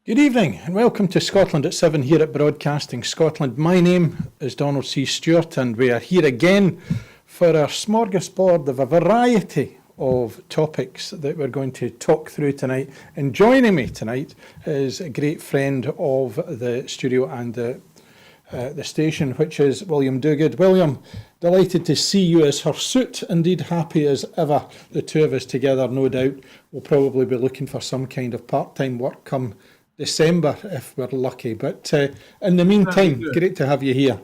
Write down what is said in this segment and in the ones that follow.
Good evening and welcome to Scotland at 7 here at Broadcasting Scotland. My name is Donald C. Stewart and we are here again for our smorgasbord of a variety of topics that we're going to talk through tonight. And joining me tonight is a great friend of the studio and the station, which is William Duguid. William, delighted to see you as hirsute, indeed happy as ever. The two of us together, no doubt, will probably be looking for some kind of part-time work come December if we're lucky. But in the meantime, great to have you here.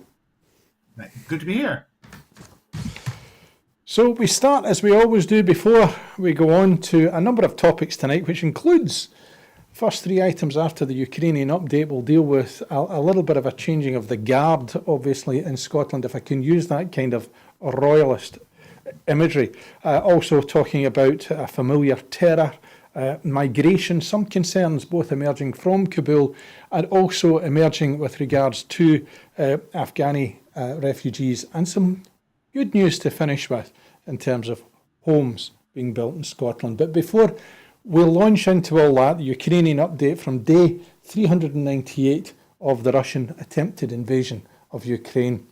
Good to be here. So we start, as we always do, before we go on to a number of topics tonight, which includes first three items after the Ukrainian update. We'll deal with a little bit of a changing of the guard, obviously, in Scotland, if I can use that kind of royalist imagery. Also talking about a familiar terror, migration, some concerns both emerging from Kabul and also emerging with regards to Afghani refugees, and some good news to finish with in terms of homes being built in Scotland. But before we launch into all that, the Ukrainian update from day 398 of the Russian attempted invasion of Ukraine.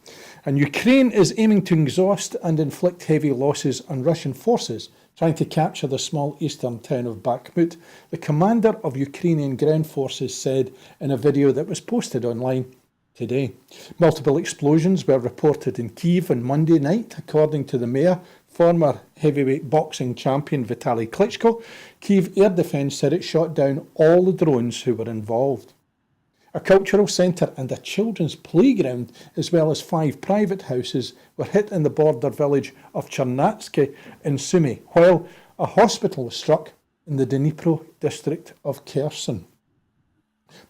And Ukraine is aiming to exhaust and inflict heavy losses on Russian forces trying to capture the small eastern town of Bakhmut, the commander of Ukrainian ground forces said in a video that was posted online today. Multiple explosions were reported in Kyiv on Monday night, according to the mayor, former heavyweight boxing champion Vitaly Klitschko. Kyiv Air Defence said it shot down all the drones who were involved. A cultural centre and a children's playground, as well as 5 private houses, were hit in the border village of Chernatsky in Sumy, while a hospital was struck in the Dnipro district of Kherson.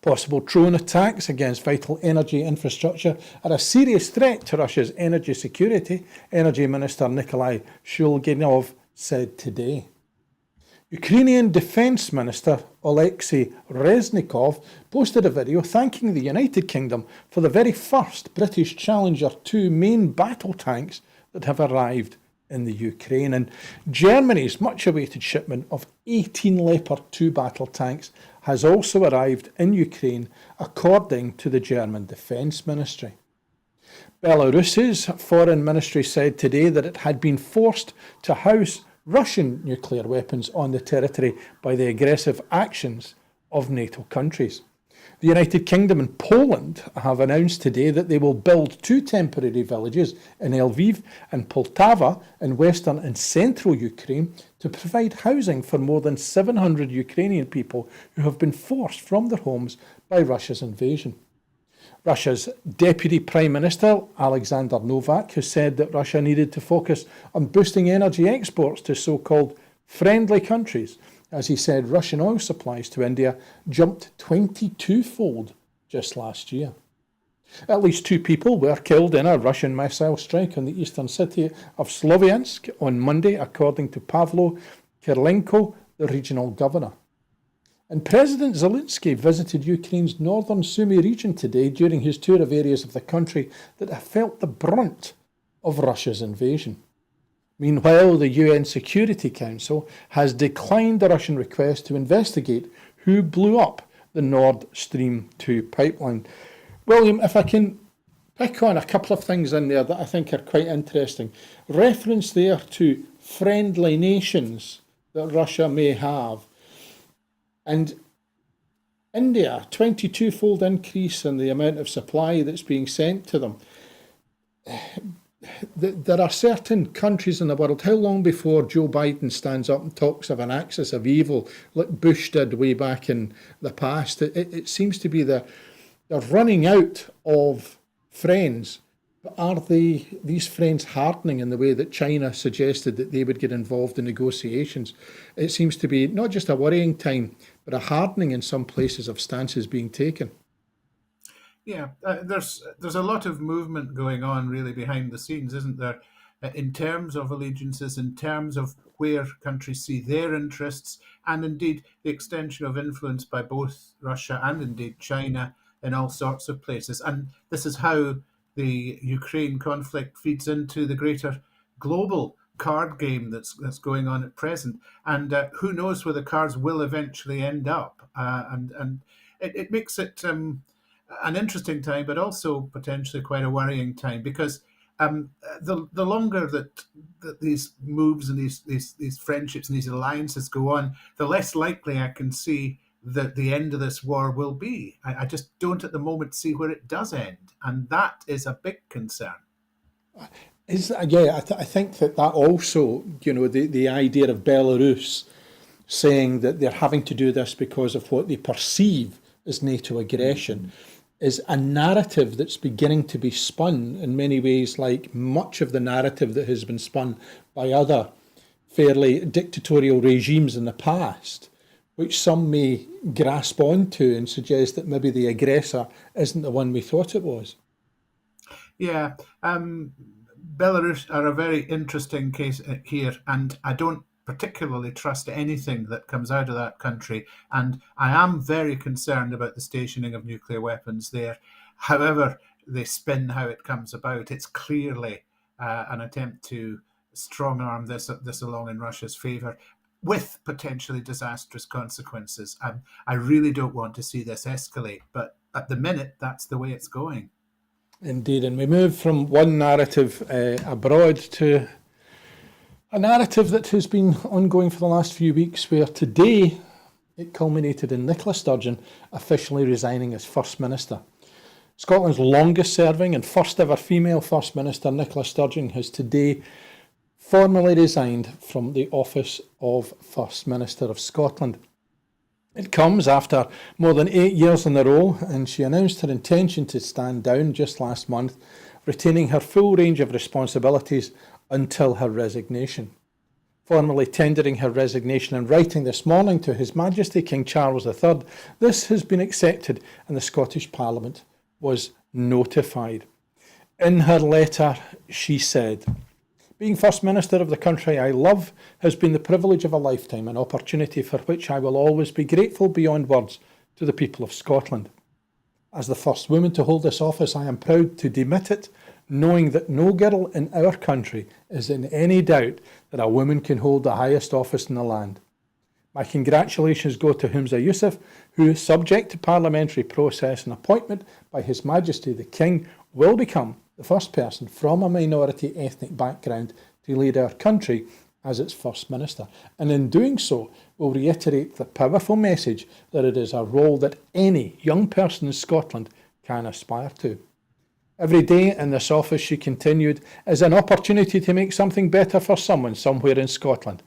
Possible drone attacks against vital energy infrastructure are a serious threat to Russia's energy security, Energy Minister Nikolai Shulginov said today. Ukrainian Defence Minister Oleksiy Reznikov posted a video thanking the United Kingdom for the very first British Challenger 2 main battle tanks that have arrived in the Ukraine. And Germany's much-awaited shipment of 18 Leopard 2 battle tanks has also arrived in Ukraine, according to the German Defence Ministry. Belarus's foreign ministry said today that it had been forced to house Russian nuclear weapons on the territory by the aggressive actions of NATO countries. The United Kingdom and Poland have announced today that they will build 2 temporary villages in Lviv and Poltava in western and central Ukraine to provide housing for more than 700 Ukrainian people who have been forced from their homes by Russia's invasion. Russia's Deputy Prime Minister, Alexander Novak, has said that Russia needed to focus on boosting energy exports to so-called friendly countries. As he said, Russian oil supplies to India jumped 22-fold just last year. At least 2 people were killed in a Russian missile strike on the eastern city of Sloviansk on Monday, according to Pavlo Kirilenko, the regional governor. And President Zelensky visited Ukraine's northern Sumy region today during his tour of areas of the country that have felt the brunt of Russia's invasion. Meanwhile, the UN Security Council has declined the Russian request to investigate who blew up the Nord Stream 2 pipeline. William, if I can pick on a couple of things in there that I think are quite interesting. Reference there to friendly nations that Russia may have. And India, 22-fold increase in the amount of supply that's being sent to them. There are certain countries in the world, how long before Joe Biden stands up and talks of an axis of evil, like Bush did way back in the past? It seems to be they're running out of friends. But are these friends hardening in the way that China suggested that they would get involved in negotiations? It seems to be not just a worrying time, but a hardening in some places of stances being taken. Yeah, there's a lot of movement going on really behind the scenes, isn't there? In terms of allegiances, in terms of where countries see their interests, and indeed the extension of influence by both Russia and indeed China in all sorts of places. And this is how the Ukraine conflict feeds into the greater global card game that's going on at present. And who knows where the cards will eventually end up. And it makes it an interesting time, but also potentially quite a worrying time because the longer that these moves and these friendships and these alliances go on, the less likely I can see that the end of this war will be. I just don't at the moment see where it does end, and that is a big concern. I think that also, the idea of Belarus saying that they're having to do this because of what they perceive as NATO aggression is a narrative that's beginning to be spun in many ways, like much of the narrative that has been spun by other fairly dictatorial regimes in the past, which some may grasp onto and suggest that maybe the aggressor isn't the one we thought it was. Yeah, Belarus are a very interesting case here, and I don't particularly trust anything that comes out of that country. And I am very concerned about the stationing of nuclear weapons there. However, they spin how it comes about, it's clearly an attempt to strong arm this along in Russia's favour, with potentially disastrous consequences. I really don't want to see this escalate, but at the minute, that's the way it's going. Indeed, and we move from one narrative abroad to a narrative that has been ongoing for the last few weeks, where today it culminated in Nicola Sturgeon officially resigning as First Minister. Scotland's longest serving and first ever female First Minister, Nicola Sturgeon, has today formally resigned from the office of First Minister of Scotland. It comes after more than 8 years in the role, and she announced her intention to stand down just last month, retaining her full range of responsibilities until her resignation. Formally tendering her resignation and writing this morning to His Majesty King Charles III, this has been accepted and the Scottish Parliament was notified. In her letter, she said, "Being First Minister of the country I love has been the privilege of a lifetime, an opportunity for which I will always be grateful beyond words to the people of Scotland. As the first woman to hold this office, I am proud to demit it, knowing that no girl in our country is in any doubt that a woman can hold the highest office in the land. My congratulations go to Humza Yousaf, who, subject to parliamentary process and appointment by His Majesty the King, will become the first person from a minority ethnic background to lead our country as its First Minister, and in doing so will reiterate the powerful message that it is a role that any young person in Scotland can aspire to. Every day in this office," she continued, "is an opportunity to make something better for someone somewhere in Scotland.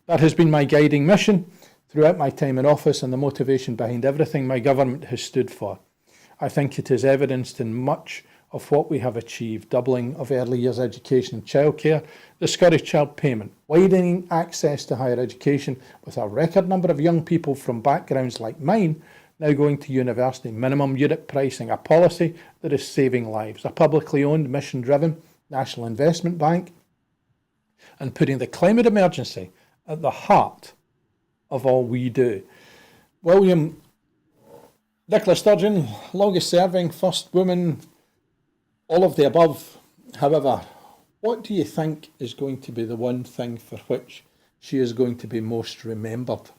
That has been my guiding mission throughout my time in office and the motivation behind everything my government has stood for. I think it is evidenced in much of what we have achieved: doubling of early years education and childcare, the Scottish Child Payment, widening access to higher education with a record number of young people from backgrounds like mine now going to university, minimum unit pricing, a policy that is saving lives, a publicly owned, mission-driven national investment bank, and putting the climate emergency at the heart of all we do." William, Nicola Sturgeon, longest serving, first woman, all of the above. However, what do you think is going to be the one thing for which she is going to be most remembered?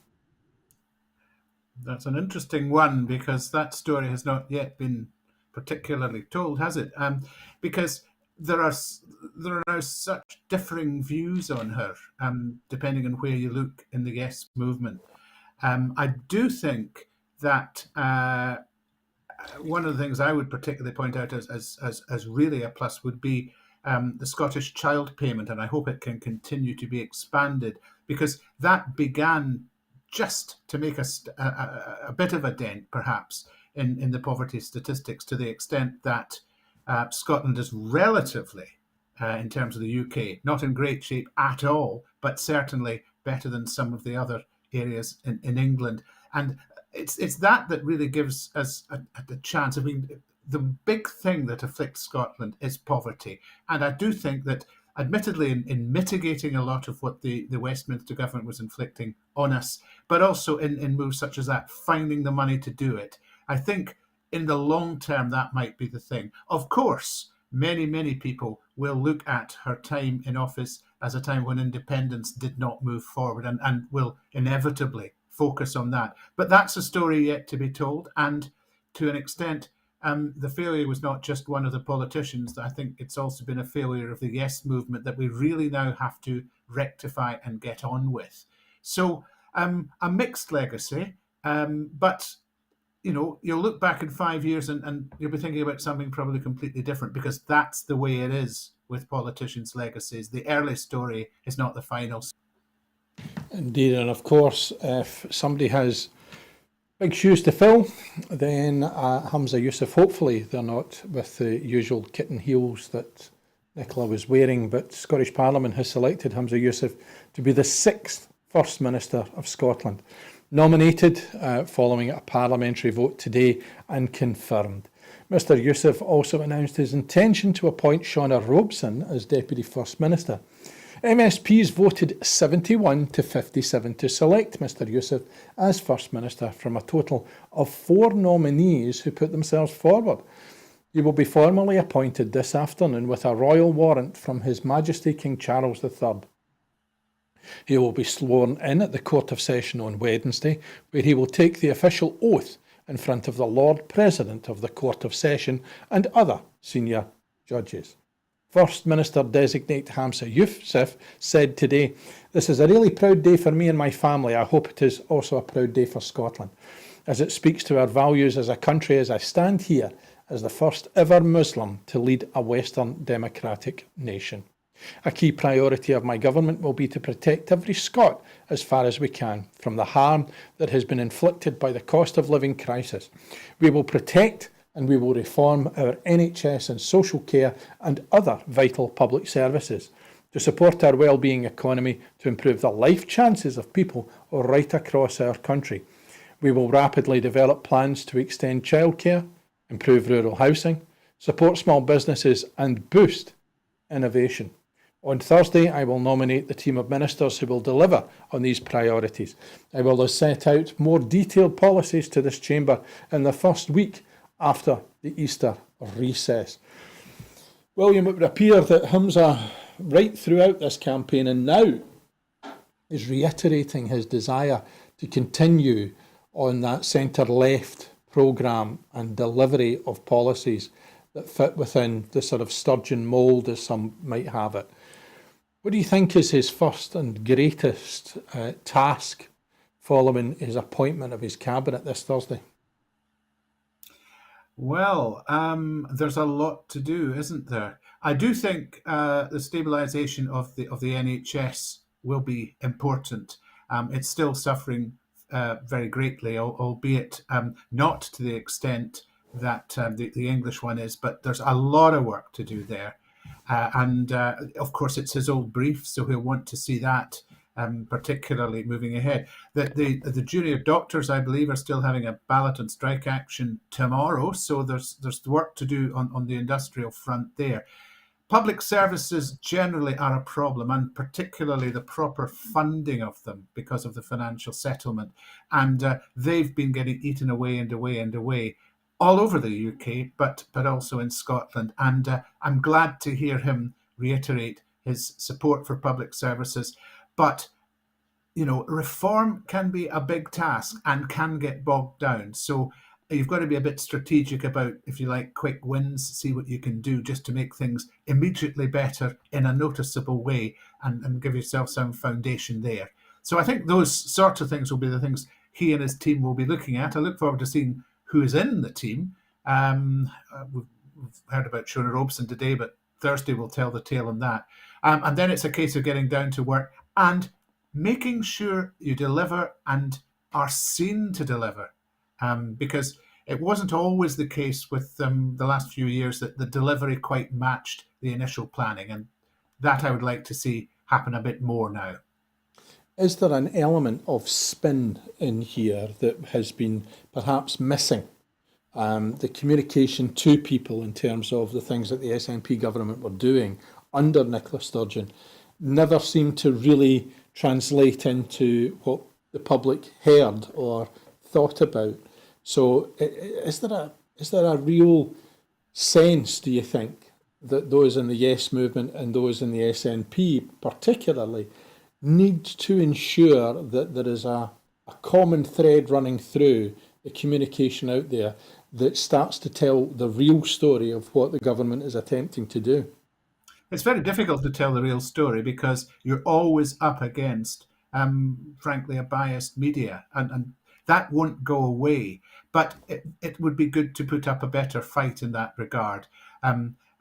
That's an interesting one because that story has not yet been particularly told, has it? Because there are now such differing views on her, depending on where you look in the Yes movement. I do think that one of the things I would particularly point out as really a plus would be the Scottish Child Payment, and I hope it can continue to be expanded because that began just to make a bit of a dent, perhaps, in the poverty statistics, to the extent that Scotland is relatively, in terms of the UK, not in great shape at all, but certainly better than some of the other areas in England. And it's that really gives us a chance. I mean, the big thing that afflicts Scotland is poverty. And I do think that, admittedly, in mitigating a lot of what the Westminster government was inflicting on us, but also in moves such as that, finding the money to do it, I think in the long term that might be the thing. Of course, many people will look at her time in office as a time when independence did not move forward and will inevitably focus on that. But that's a story yet to be told. And to an extent, the failure was not just one of the politicians. I think it's also been a failure of the Yes movement that we really now have to rectify and get on with. So a mixed legacy, but you'll look back in 5 years and you'll be thinking about something probably completely different, because that's the way it is with politicians' legacies. The early story is not the final. Indeed, and of course, if somebody has big shoes to fill, then Hamza Yusuf, hopefully they're not with the usual kitten heels that Nicola was wearing, but Scottish Parliament has selected Hamza Yusuf to be the 6th First Minister of Scotland, nominated following a parliamentary vote today and confirmed. Mr Yusuf also announced his intention to appoint Shauna Robson as Deputy First Minister. MSPs voted 71 to 57 to select Mr Yusuf as First Minister from a total of 4 nominees who put themselves forward. He will be formally appointed this afternoon with a royal warrant from His Majesty King Charles III. He will be sworn in at the Court of Session on Wednesday, where he will take the official oath in front of the Lord President of the Court of Session and other senior judges. First Minister-designate Hamza Yusuf said today, "This is a really proud day for me and my family. I hope it is also a proud day for Scotland, as it speaks to our values as a country as I stand here as the first ever Muslim to lead a Western democratic nation. A key priority of my government will be to protect every Scot as far as we can from the harm that has been inflicted by the cost of living crisis. We will protect and we will reform our NHS and social care and other vital public services to support our well-being economy, to improve the life chances of people right across our country. We will rapidly develop plans to extend childcare, improve rural housing, support small businesses and boost innovation. On Thursday, I will nominate the team of ministers who will deliver on these priorities. I will set out more detailed policies to this chamber in the first week after the Easter recess." William, it would appear that Hamza, right throughout this campaign and now, is reiterating his desire to continue on that centre-left programme and delivery of policies that fit within the sort of Sturgeon mould, as some might have it. What do you think is his first and greatest task following his appointment of his cabinet this Thursday? Well, there's a lot to do, isn't there? I do think the stabilisation of the NHS will be important. It's still suffering very greatly, albeit not to the extent that the English one is, but there's a lot of work to do there. And of course, it's his old brief, so he'll want to see that particularly moving ahead. The junior doctors, I believe, are still having a ballot and strike action tomorrow, so there's work to do on the industrial front there. Public services generally are a problem, and particularly the proper funding of them because of the financial settlement. And they've been getting eaten away and away and away all over the UK, but also in Scotland. And I'm glad to hear him reiterate his support for public services. But, reform can be a big task and can get bogged down. So you've got to be a bit strategic about, if you like, quick wins, see what you can do just to make things immediately better in a noticeable way and give yourself some foundation there. So I think those sorts of things will be the things he and his team will be looking at. I look forward to seeing who is in the team. We've heard about Shauna Robson today, but Thursday will tell the tale on that. And then it's a case of getting down to work and making sure you deliver and are seen to deliver. Because it wasn't always the case with the last few years that the delivery quite matched the initial planning. And that I would like to see happen a bit more now. Is there an element of spin in here that has been perhaps missing? The communication to people in terms of the things that the SNP government were doing under Nicola Sturgeon never seemed to really translate into what the public heard or thought about. So is there a real sense, do you think, that those in the Yes movement and those in the SNP particularly need to ensure that there is a a common thread running through the communication out there that starts to tell the real story of what the government is attempting to do. It's very difficult to tell the real story because you're always up against, frankly, a biased media, and that won't go away. But it would be good to put up a better fight in that regard.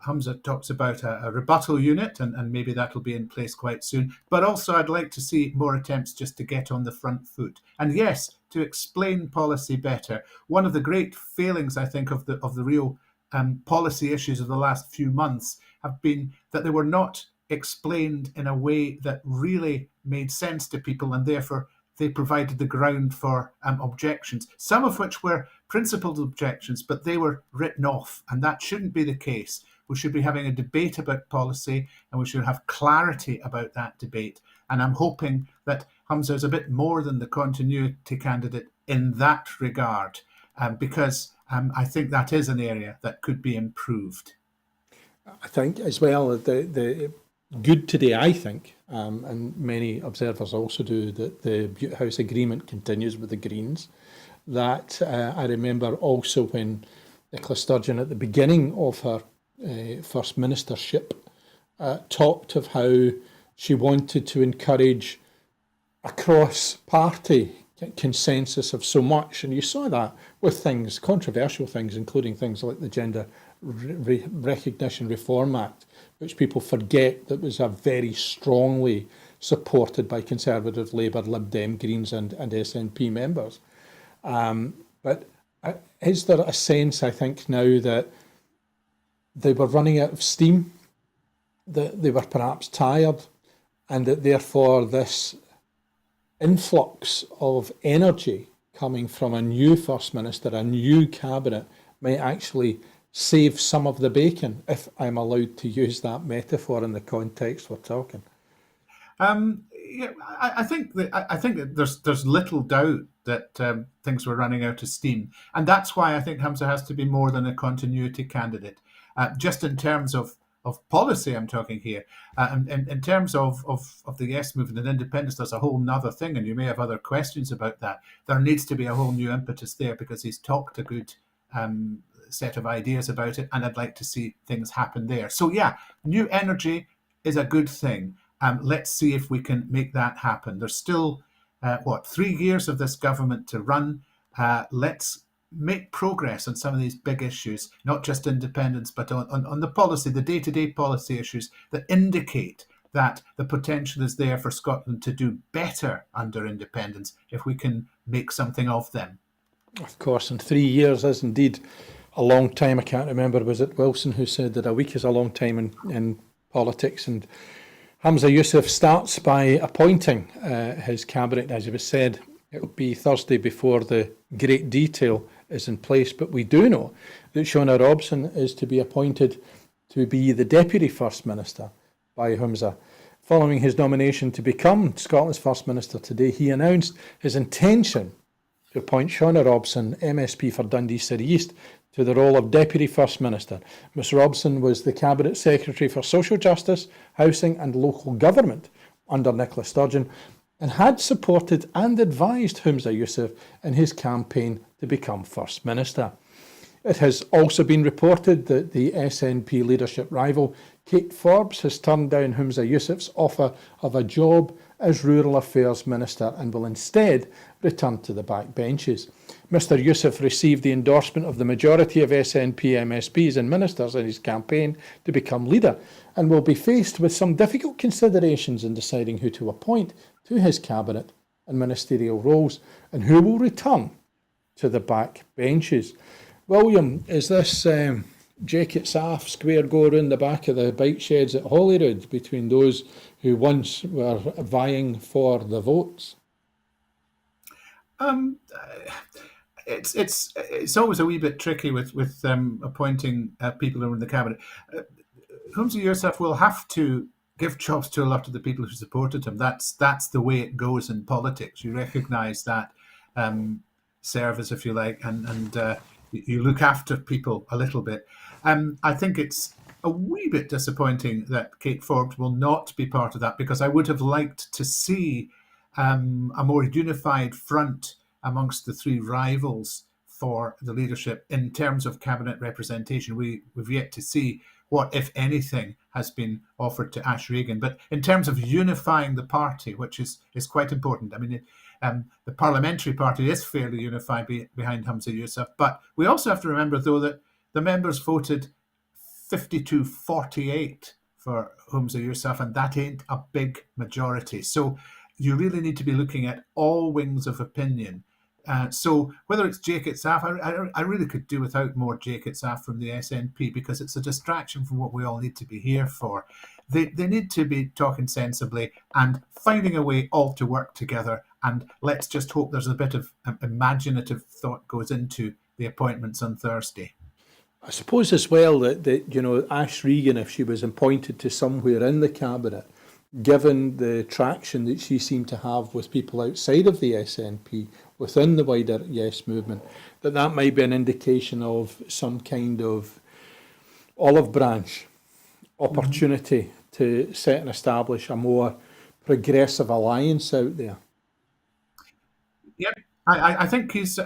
Hamza talks about a rebuttal unit, and maybe that'll be in place quite soon. But also, I'd like to see more attempts just to get on the front foot. And yes, to explain policy better. One of the great failings, I think, of the real policy issues of the last few months have been that they were not explained in a way that really made sense to people, and therefore they provided the ground for objections, some of which were principled objections, but they were written off, and that shouldn't be the case. We should be having a debate about policy, and we should have clarity about that debate. And I'm hoping that Hamza is a bit more than the continuity candidate in that regard, because I think that is an area that could be improved. I think as well the good today, I think, and many observers also do, that the Butte House agreement continues with the Greens. That I remember also when Nicola Sturgeon at the beginning of her First Ministership talked of how she wanted to encourage a cross-party consensus of so much, and you saw that with things, controversial things, including things like the Gender Recognition Reform Act, which people forget that was a very strongly supported by Conservative, Labour, Lib Dem, Greens and SNP members. But is there a sense, I think, now that they were running out of steam, that they were perhaps tired, and that therefore this influx of energy coming from a new First Minister, a new cabinet, might actually save some of the bacon, if I'm allowed to use that metaphor in the context we're talking? Yeah, I think that there's little doubt that things were running out of steam, and that's why I think Hamza has to be more than a continuity candidate. Just in terms of policy, I'm talking here. And in terms of the Yes movement and independence, there's a whole nother thing, and you may have other questions about that. There needs to be a whole new impetus there because he's talked a good set of ideas about it, and I'd like to see things happen there. So yeah, new energy is a good thing. Let's see if we can make that happen. There's still 3 years of this government to run. Let's make progress on some of these big issues, not just independence, but on the policy, the day-to-day policy issues that indicate that the potential is there for Scotland to do better under independence if we can make something of them. Of course, and 3 years is indeed a long time. I can't remember, was it Wilson who said that a week is a long time in politics? And Hamza Yousaf starts by appointing his cabinet. As it was said, it will be Thursday before the great detail is in place. But we do know that Shona Robson is to be appointed to be the Deputy First Minister by Hamza. Following his nomination to become Scotland's First Minister today, he announced his intention to appoint Shona Robson, MSP for Dundee City East, to the role of Deputy First Minister. Ms Robson was the Cabinet Secretary for Social Justice, Housing and Local Government under Nicola Sturgeon, and had supported and advised Hamza Yousaf in his campaign to become First Minister. It has also been reported that the SNP leadership rival Kate Forbes has turned down Hamza Yousaf's offer of a job as Rural Affairs Minister and will instead return to the backbenches. Mr Yousaf received the endorsement of the majority of SNP MSPs and ministers in his campaign to become leader and will be faced with some difficult considerations in deciding who to appoint to his cabinet and ministerial roles and who will return to the backbenches. William, is this Jake it Saf square go around the back of the bike sheds at Holyrood between those who once were vying for the votes? It's always a wee bit tricky with appointing people who are in the cabinet. Humza Yousaf will have to give jobs to a lot of the people who supported him. That's the way it goes in politics. You recognise that service, if you like, and you look after people a little bit. I think it's a wee bit disappointing that Kate Forbes will not be part of that because I would have liked to see a more unified front amongst the three rivals for the leadership in terms of cabinet representation. We've yet to see what, if anything, has been offered to Ash Regan. But in terms of unifying the party, which is quite important, I mean, the parliamentary party is fairly unified behind Humza Yousaf. But we also have to remember, though, that the members voted 52-48 for Humza Yousaf, and that ain't a big majority. So you really need to be looking at all wings of opinion. So whether it's Jake Itzaf, I really could do without more Jake Itzaf from the SNP, because it's a distraction from what we all need to be here for. They need to be talking sensibly and finding a way all to work together. And let's just hope there's a bit of imaginative thought goes into the appointments on Thursday. I suppose as well that Ash Regan, if she was appointed to somewhere in the cabinet, given the traction that she seemed to have with people outside of the SNP, within the wider Yes movement, that might be an indication of some kind of olive branch opportunity to set and establish a more progressive alliance out there. Yep, I think he's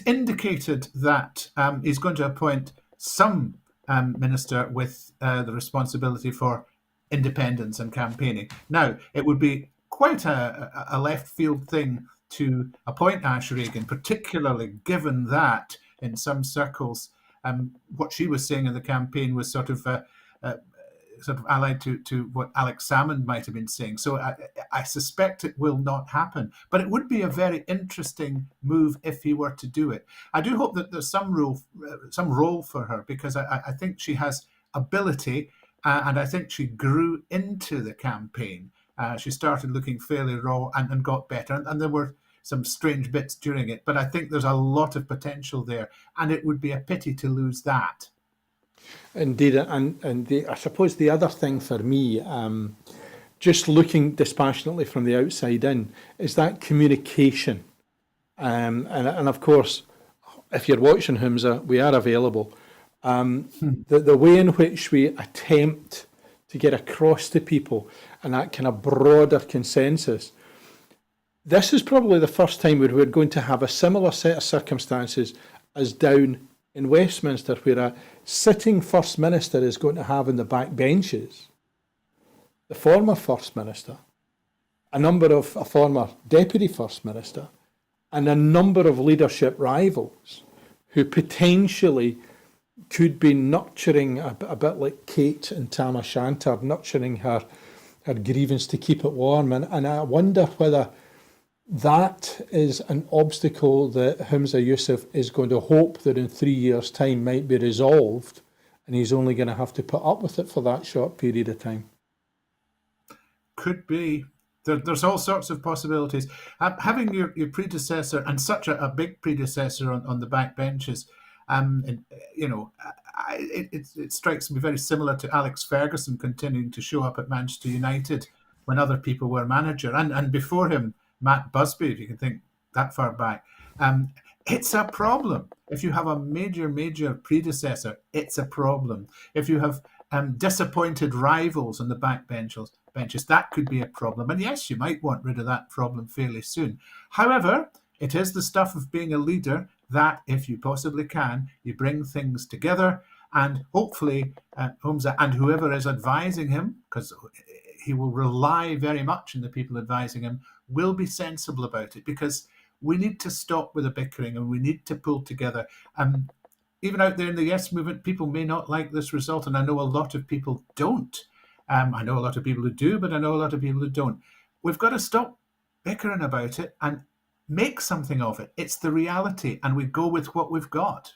indicated that he's going to appoint some minister with the responsibility for independence and campaigning. Now, it would be quite a left field thing to appoint Ash Regan, particularly given that in some circles, what she was saying in the campaign was sort of allied to what Alex Salmond might have been saying. So I suspect it will not happen. But it would be a very interesting move if he were to do it. I do hope that there's some role for her, because I think she has ability, and I think she grew into the campaign. She started looking fairly raw and got better. And there were some strange bits during it. But I think there's a lot of potential there. And it would be a pity to lose that. Indeed, and I suppose the other thing for me, just looking dispassionately from the outside in, is that communication. And of course, if you're watching Humza, we are available. The way in which we attempt to get across to people and that kind of broader consensus, this is probably the first time where we're going to have a similar set of circumstances as down in Westminster, where a sitting First Minister is going to have in the back benches the former First Minister, a former Deputy First Minister, and a number of leadership rivals who potentially could be nurturing a bit like Kate and Tamas Shanter, nurturing her grievance to keep it warm. And I wonder whether that is an obstacle that Humza Yousaf is going to hope that in 3 years' time might be resolved, and he's only going to have to put up with it for that short period of time. Could be. There's all sorts of possibilities. Having your predecessor, and such a big predecessor on the back benches, it strikes me very similar to Alex Ferguson continuing to show up at Manchester United when other people were manager, and before him, Matt Busby, if you can think that far back. It's a problem. If you have a major predecessor, it's a problem. If you have disappointed rivals on the back benches, that could be a problem. And yes, you might want rid of that problem fairly soon. However, it is the stuff of being a leader that, if you possibly can, you bring things together, and hopefully Humza and whoever is advising him, because he will rely very much on the people advising him, will be sensible about it, because we need to stop with the bickering and we need to pull together. Even out there in the Yes movement, people may not like this result, and I know a lot of people don't. I know a lot of people who do, but I know a lot of people who don't. We've got to stop bickering about it and make something of it. It's the reality, and we go with what we've got.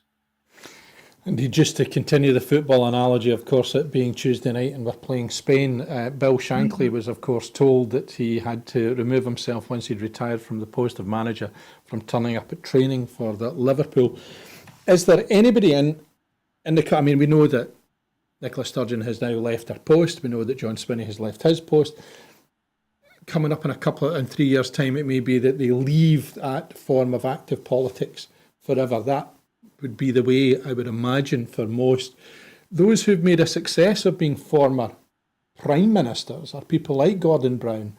Indeed, just to continue the football analogy, of course, it being Tuesday night and we're playing Spain, Bill Shankly was, of course, told that he had to remove himself once he'd retired from the post of manager from turning up at training for Liverpool. Is there anybody in the... I mean, we know that Nicola Sturgeon has now left her post. We know that John Swinney has left his post. Coming up in 3 years' time, it may be that they leave that form of active politics forever. That would be the way, I would imagine, for most. Those who've made a success of being former prime ministers are people like Gordon Brown,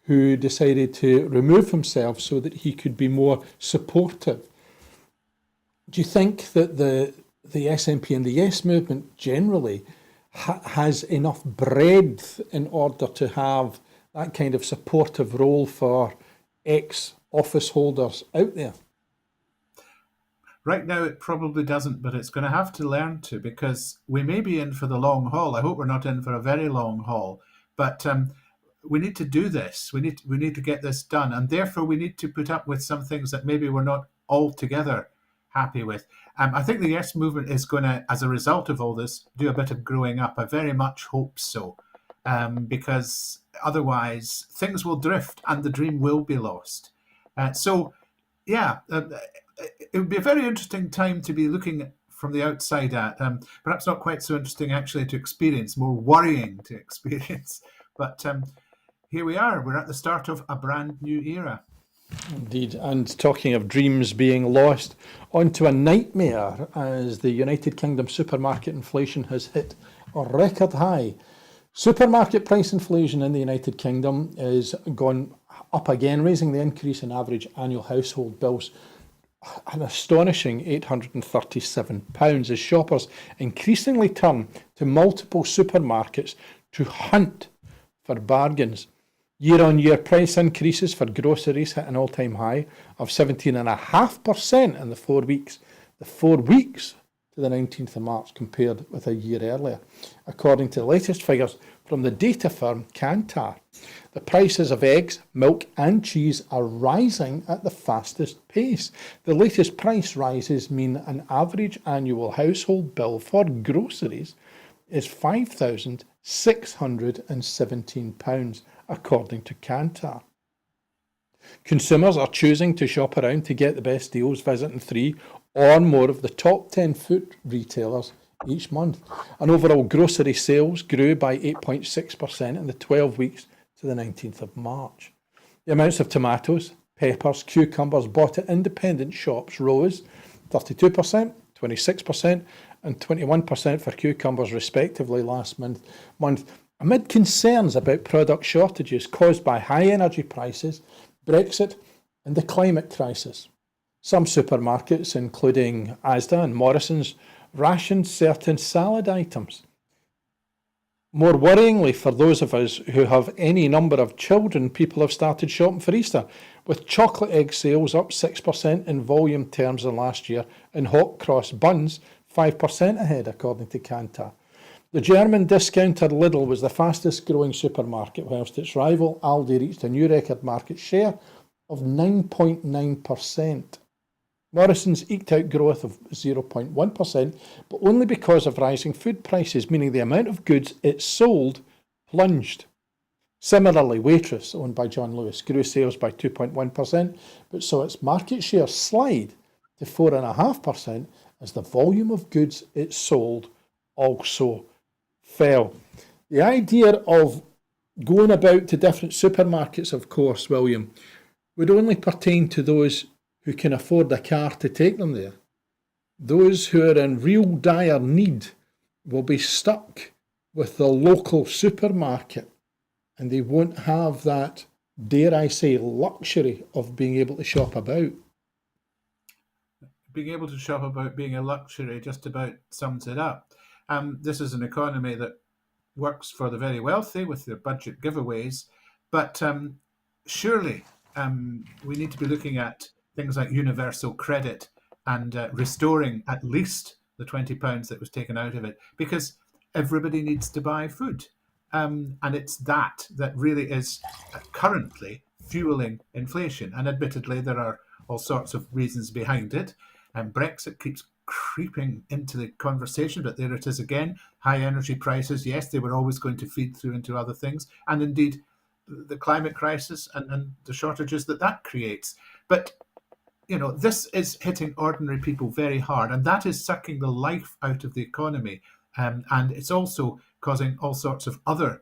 who decided to remove himself so that he could be more supportive. Do you think that the SNP and the Yes movement generally has enough breadth in order to have that kind of supportive role for ex-office holders out there? Right now, it probably doesn't, but it's going to have to learn to, because we may be in for the long haul. I hope we're not in for a very long haul, but we need to do this. We need to get this done, and therefore we need to put up with some things that maybe we're not altogether happy with. I think the Yes movement is going to, as a result of all this, do a bit of growing up. I very much hope so, because otherwise things will drift and the dream will be lost. So, yeah, it would be a very interesting time to be looking from the outside at. Perhaps not quite so interesting actually to experience, more worrying to experience. But here we are. We're at the start of a brand new era. Indeed, and talking of dreams being lost, onto a nightmare as the United Kingdom supermarket inflation has hit a record high. Supermarket price inflation in the United Kingdom is gone up again, raising the increase in average annual household bills an astonishing £837 as shoppers increasingly turn to multiple supermarkets to hunt for bargains. Year-on-year price increases for groceries hit an all-time high of 17.5% in the 4 weeks. The 4 weeks to the 19th of March compared with a year earlier. According to the latest figures from the data firm Kantar, the prices of eggs, milk and cheese are rising at the fastest pace. The latest price rises mean an average annual household bill for groceries is £5,617, according to Kantar. Consumers are choosing to shop around to get the best deals, visiting 3 or more of the top 10 food retailers each month. And overall grocery sales grew by 8.6% in the 12 weeks to the 19th of March. The amounts of tomatoes, peppers, cucumbers bought at independent shops rose 32%, 26% and 21% for cucumbers respectively last month, amid concerns about product shortages caused by high energy prices, Brexit and the climate crisis. Some supermarkets, including Asda and Morrison's, rationed certain salad items. More worryingly for those of us who have any number of children, people have started shopping for Easter, with chocolate egg sales up 6% in volume terms than last year and hot cross buns 5% ahead, according to Kantar. The German discounter Lidl was the fastest growing supermarket, whilst its rival Aldi reached a new record market share of 9.9%. Morrison's eked out growth of 0.1%, but only because of rising food prices, meaning the amount of goods it sold plunged. Similarly, Waitrose, owned by John Lewis, grew sales by 2.1%, but saw its market share slide to 4.5% as the volume of goods it sold also fell. The idea of going about to different supermarkets, of course, William, would only pertain to those who can afford a car to take them there. Those who are in real dire need will be stuck with the local supermarket, and they won't have that, dare I say, luxury of being able to shop about. Being able to shop about being a luxury just about sums it up. This is an economy that works for the very wealthy with their budget giveaways, but surely we need to be looking at things like universal credit and restoring at least the £20 that was taken out of it, because everybody needs to buy food. And it's that really is currently fueling inflation. And admittedly, there are all sorts of reasons behind it. And Brexit keeps creeping into the conversation, but there it is again. High energy prices, yes, they were always going to feed through into other things. And indeed, the climate crisis and the shortages that creates. But this is hitting ordinary people very hard, and that is sucking the life out of the economy. And it's also causing all sorts of other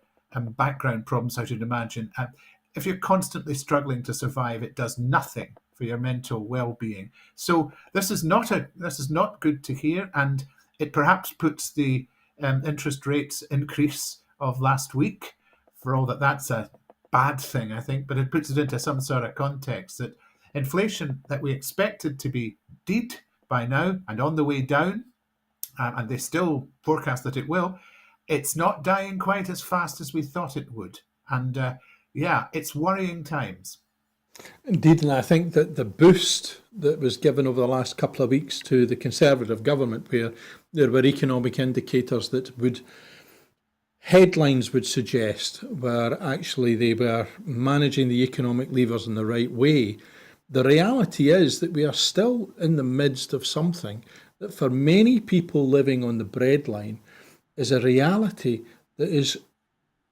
background problems, I should imagine. If you're constantly struggling to survive, it does nothing for your mental well-being. So this is not good to hear, and it perhaps puts the interest rates increase of last week, for all that's a bad thing, I think, but it puts it into some sort of context that inflation that we expected to be dead by now and on the way down, and they still forecast that it will, it's not dying quite as fast as we thought it would. And yeah, it's worrying times. Indeed, and I think that the boost that was given over the last couple of weeks to the Conservative government, where there were economic indicators that would headlines would suggest were actually they were managing the economic levers in the right way. The reality is that we are still in the midst of something that for many people living on the breadline is a reality that is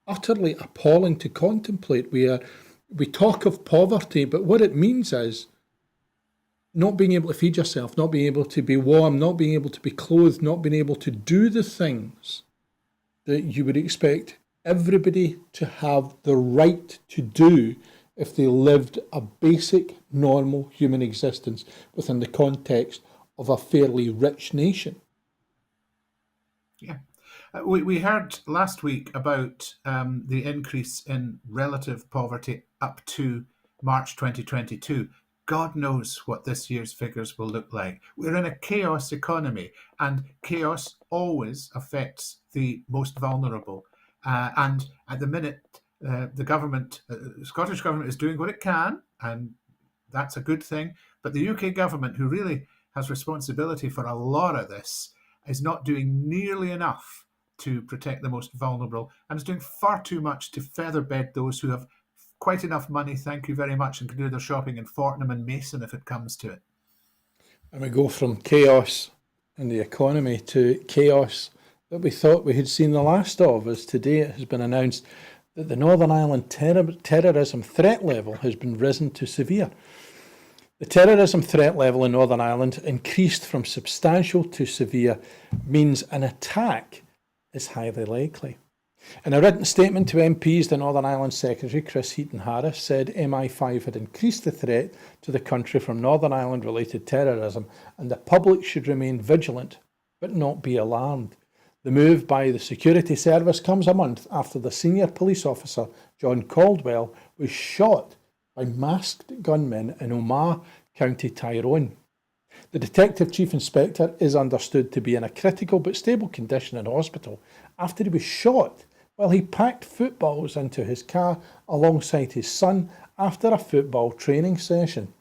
utterly appalling to contemplate. We talk of poverty, but what it means is not being able to feed yourself, not being able to be warm, not being able to be clothed, not being able to do the things that you would expect everybody to have the right to do if they lived a basic, normal human existence within the context of a fairly rich nation. Yeah. We heard last week about the increase in relative poverty up to March 2022. God knows what this year's figures will look like. We're in a chaos economy, and chaos always affects the most vulnerable. And at the minute, the government, the Scottish government, is doing what it can, and that's a good thing. But the UK government, who really has responsibility for a lot of this, is not doing nearly enough to protect the most vulnerable, and is doing far too much to feather bed those who have quite enough money, thank you very much, and can do their shopping in Fortnum and Mason if it comes to it. And we go from chaos in the economy to chaos that we thought we had seen the last of, as today it has been announced that the Northern Ireland terrorism threat level has been risen to severe. The terrorism threat level in Northern Ireland increased from substantial to severe means an attack is highly likely. In a written statement to MPs, the Northern Ireland Secretary, Chris Heaton-Harris, said MI5 had increased the threat to the country from Northern Ireland-related terrorism and the public should remain vigilant but not be alarmed. The move by the security service comes a month after the senior police officer, John Caldwell, was shot by masked gunmen in Omagh, County Tyrone. The Detective Chief Inspector is understood to be in a critical but stable condition in hospital after he was shot while he packed footballs into his car alongside his son after a football training session.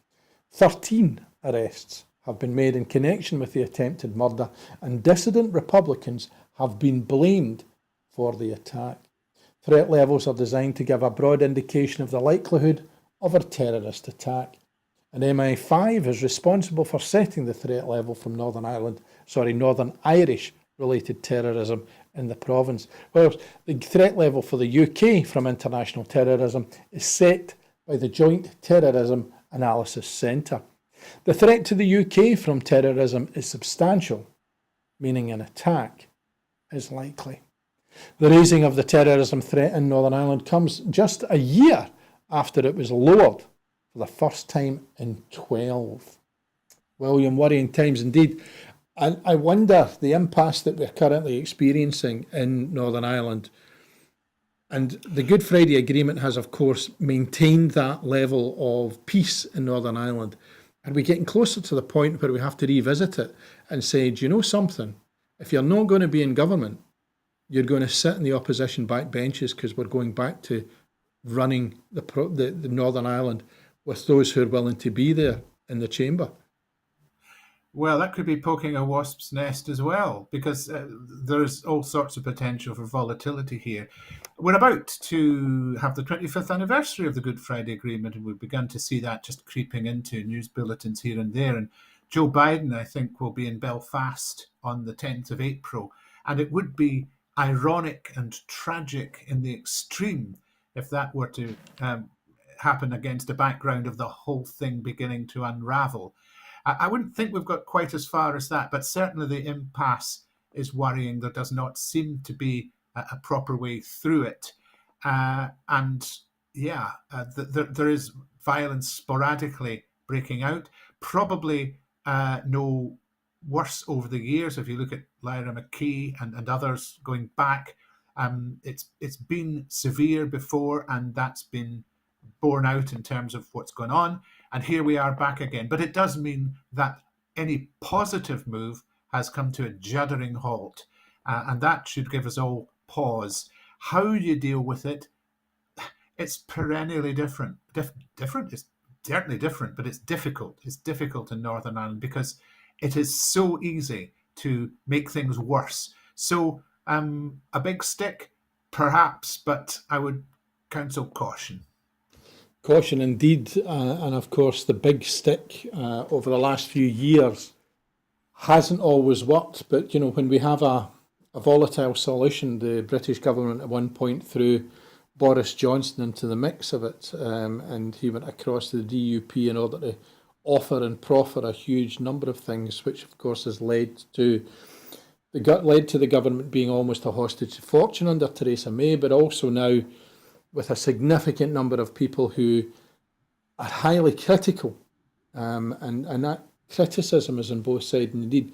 13 arrests have been made in connection with the attempted murder, and dissident Republicans have been blamed for the attack. Threat levels are designed to give a broad indication of the likelihood of a terrorist attack. And MI5 is responsible for setting the threat level from Northern Irish related terrorism in the province. Whereas the threat level for the UK from international terrorism is set by the Joint Terrorism Analysis Centre. The threat to the UK from terrorism is substantial, meaning an attack is likely. The raising of the terrorism threat in Northern Ireland comes just a year after it was lowered for the first time in 12. William, worrying times indeed. And I wonder the impasse that we're currently experiencing in Northern Ireland. And the Good Friday Agreement has, of course, maintained that level of peace in Northern Ireland. Are we getting closer to the point where we have to revisit it and say, do you know something? If you're not going to be in government, you're going to sit in the opposition backbenches because we're going back to running the Northern Ireland with those who are willing to be there in the chamber. Well, that could be poking a wasp's nest as well, because there's all sorts of potential for volatility here. We're about to have the 25th anniversary of the Good Friday Agreement, and we've begun to see that just creeping into news bulletins here and there. And Joe Biden, I think, will be in Belfast on the 10th of April. And it would be ironic and tragic in the extreme if that were to happen against a background of the whole thing beginning to unravel. I wouldn't think we've got quite as far as that, but certainly the impasse is worrying. There does not seem to be a proper way through it. And yeah, there is violence sporadically breaking out, probably no worse over the years. If you look at Lyra McKee and others going back, It's been severe before, and that's been borne out in terms of what's gone on. And here we are back again. But it does mean that any positive move has come to a juddering halt. And that should give us all pause. How you deal with it, it's perennially different. Different is certainly different, but it's difficult. It's difficult in Northern Ireland because it is so easy to make things worse. So a big stick, perhaps, but I would counsel caution. Caution indeed, and of course the big stick over the last few years hasn't always worked. But when we have a volatile solution, the British government at one point threw Boris Johnson into the mix of it, and he went across to the DUP in order to offer and proffer a huge number of things, which of course has led to the government being almost a hostage to fortune under Theresa May, but also now with a significant number of people who are highly critical, and that criticism is on both sides. And indeed,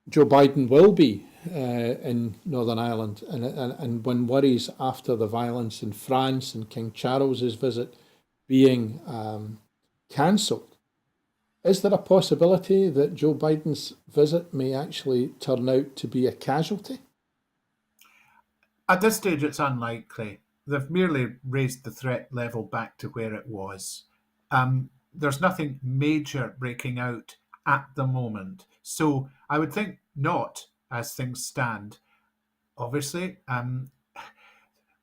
Joe Biden will be in Northern Ireland, and one worries after the violence in France and King Charles's visit being cancelled. Is there a possibility that Joe Biden's visit may actually turn out to be a casualty? At this stage, it's unlikely. They've merely raised the threat level back to where it was. There's nothing major breaking out at the moment. So I would think not, as things stand. Obviously,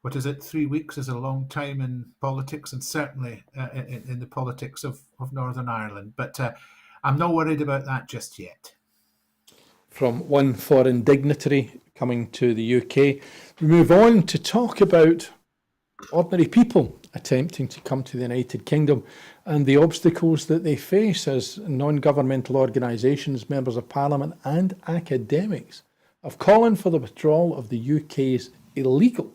what is it? 3 weeks is a long time in politics, and certainly in the politics of Northern Ireland. But I'm not worried about that just yet. From one foreign dignitary coming to the UK, we move on to talk about ordinary people attempting to come to the United Kingdom and the obstacles that they face as non-governmental organisations, members of parliament and academics have called for the withdrawal of the UK's illegal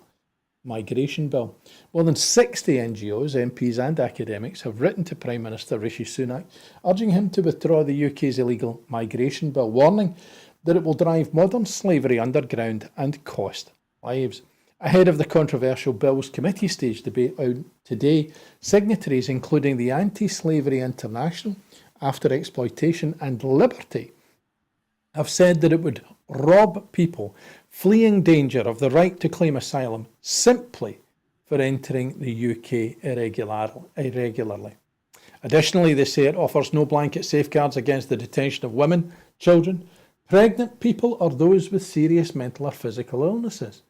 migration bill. More than 60 NGOs, MPs and academics have written to Prime Minister Rishi Sunak urging him to withdraw the UK's illegal migration bill, warning that it will drive modern slavery underground and cost lives. Ahead of the controversial Bills Committee stage debate out today, signatories including the Anti-Slavery International, After Exploitation and Liberty have said that it would rob people fleeing danger of the right to claim asylum simply for entering the UK irregularly. Additionally, they say it offers no blanket safeguards against the detention of women, children, pregnant people or those with serious mental or physical illnesses.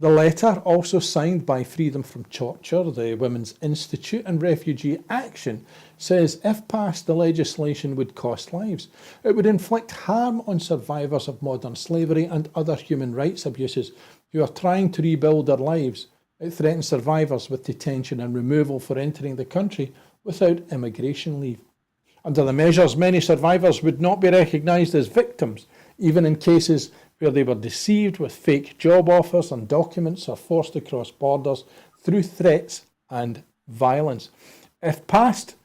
The letter, also signed by Freedom from Torture, the Women's Institute and Refugee Action, says if passed, the legislation would cost lives. It would inflict harm on survivors of modern slavery and other human rights abuses who are trying to rebuild their lives. It threatens survivors with detention and removal for entering the country without immigration leave. Under the measures, many survivors would not be recognised as victims, even in cases where they were deceived with fake job offers and documents or forced across borders through threats and violence. If passed,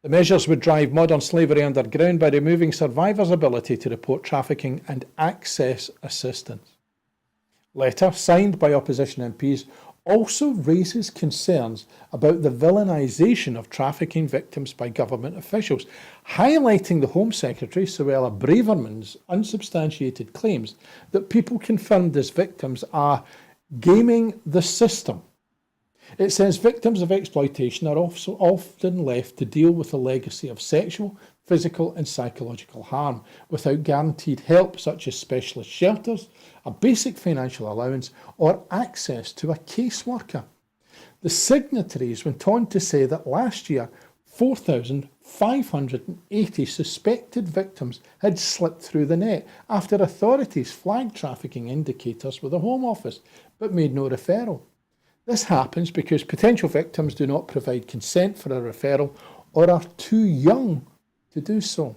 the measures would drive modern slavery underground by removing survivors' ability to report trafficking and access assistance. Letter, signed by opposition MPs, also raises concerns about the villainisation of trafficking victims by government officials, highlighting the Home Secretary, Suella Braverman's unsubstantiated claims that people confirmed as victims are gaming the system. It says victims of exploitation are also often left to deal with a legacy of sexual, physical and psychological harm without guaranteed help such as specialist shelters, a basic financial allowance or access to a caseworker. The signatories went on to say that last year 4,580 suspected victims had slipped through the net after authorities flagged trafficking indicators with the Home Office but made no referral. This happens because potential victims do not provide consent for a referral or are too young to do so.